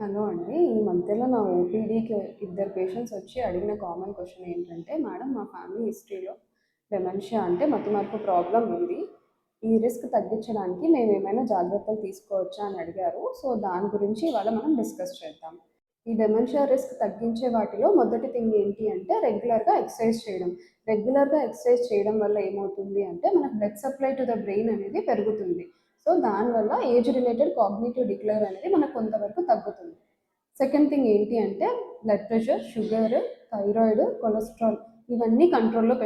Hello అండి. ఈ మధ్యలో నా ఓపీడీకి ఇద్దరు పేషెంట్స్ వచ్చి అడిగిన కామన్ క్వెషన్ ఏంటంటే, మేడం మా ఫ్యామిలీ హిస్టరీలో డెమెన్షియా అంటే మతిమరుపు ప్రాబ్లమ్ ఉంది. ఈ రిస్క్ తగ్గించడానికి మేమేమైనా జాగ్రత్తలు తీసుకోవచ్చా అని అడిగారు. సో, దాని గురించి ఇవాళ మనం డిస్కస్ చేద్దాం. ఈ డెమెన్షియా రిస్క్ తగ్గించే వాటిలో మొదటి థింగ్ ఏంటి అంటే రెగ్యులర్‌గా ఎక్సర్సైజ్ చేయడం. రెగ్యులర్‌గా ఎక్సర్సైజ్ చేయడం వల్ల ఏమవుతుంది అంటే మనకు blood supply to the brain అనేది పెరుగుతుంది. సో, దానివల్ల ఏజ్ రిలేటెడ్ కాగ్నిటివ్ డిక్లేర్ అనేది మనకు కొంతవరకు తగ్గుతుంది. సెకండ్ థింగ్ ఏంటి అంటే blood pressure, sugar, thyroid, cholesterol ఇవన్నీ కంట్రోల్‌లో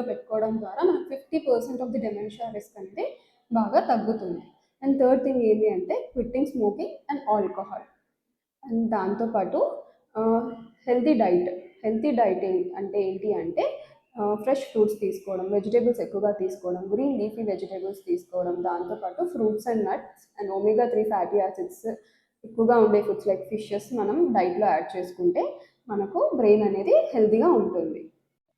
పెట్టుకోవడం ద్వారా మనకు 50% ఆఫ్ ది డెమెన్షియా రిస్క్ అనేది బాగా తగ్గుతుంది. అండ్ థర్డ్ థింగ్ ఏంటి అంటే quitting smoking and alcohol. And దాంతోపాటు హెల్తీ డైట్. అంటే ఏంటి అంటే ఫ్రెష్ ఫ్రూట్స్ తీసుకోవడం, వెజిటేబుల్స్ ఎక్కువగా తీసుకోవడం, గ్రీన్ లీఫీ వెజిటేబుల్స్ తీసుకోవడం, దాంతోపాటు fruits and nuts and omega 3 fatty acids ఎక్కువగా ఉండే ఫుడ్స్ లైక్ ఫిషెస్ మనం డైట్లో యాడ్ చేసుకుంటే మనకు బ్రెయిన్ అనేది హెల్తీగా ఉంటుంది.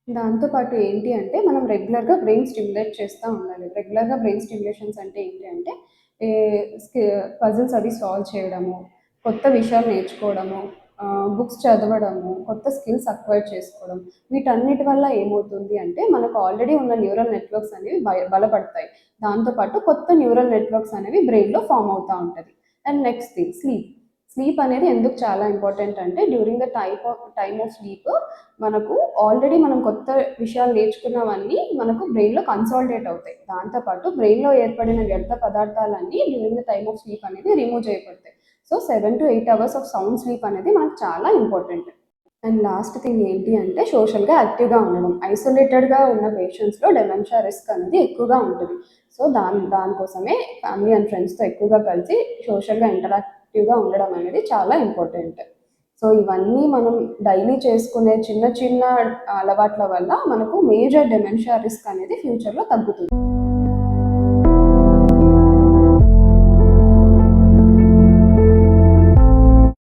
దాంతోపాటు ఏంటి అంటే మనం రెగ్యులర్గా బ్రెయిన్ స్టిమ్యులేట్ చేస్తూ ఉండాలి. రెగ్యులర్గా బ్రెయిన్ స్టిమ్యులేషన్స్ అంటే ఏంటి అంటే పజిల్స్ అవి సాల్వ్ చేయడము, కొత్త విషయాలు నేర్చుకోవడము, బుక్స్ చదవడము, కొత్త స్కిల్స్ అక్వైర్ చేసుకోవడం. వీటన్నిటి వల్ల ఏమవుతుంది అంటే మనకు ఆల్రెడీ ఉన్న న్యూరల్ నెట్వర్క్స్ అనేవి బలపడతాయి. దాంతోపాటు కొత్త న్యూరల్ నెట్వర్క్స్ అనేవి బ్రెయిన్లో ఫామ్ అవుతూ ఉంటుంది. అండ్ నెక్స్ట్ థింగ్ స్లీప్ అనేది ఎందుకు చాలా ఇంపార్టెంట్ అంటే during the time of sleep మనం కొత్త విషయాలు నేర్చుకున్నవన్నీ మనకు బ్రెయిన్లో కన్సాలిడేట్ అవుతాయి. దాంతోపాటు బ్రెయిన్లో ఏర్పడిన వ్యర్థ పదార్థాలన్నీ during the time of sleep అనేది రిమూవ్ చేయబడతాయి. So 7 to 8 hours of sound sleep అనేది మనకు చాలా ఇంపార్టెంట్. అండ్ లాస్ట్ థింగ్ ఏంటి అంటే సోషల్గా యాక్టివ్గా ఉండడం. ఐసోలేటెడ్గా ఉన్న పేషెంట్స్లో డెమెన్షియా రిస్క్ అనేది ఎక్కువగా ఉంటుంది. సో దానికోసమే ఫ్యామిలీ అండ్ ఫ్రెండ్స్తో ఎక్కువగా కలిసి సోషల్గా ఇంటరాక్టివ్గా ఉండడం అనేది చాలా ఇంపార్టెంట్. సో ఇవన్నీ మనం డైలీ చేసుకునే చిన్న చిన్న అలవాట్ల వల్ల మనకు మేజర్ డెమెన్షియా రిస్క్ అనేది ఫ్యూచర్లో తగ్గుతుంది.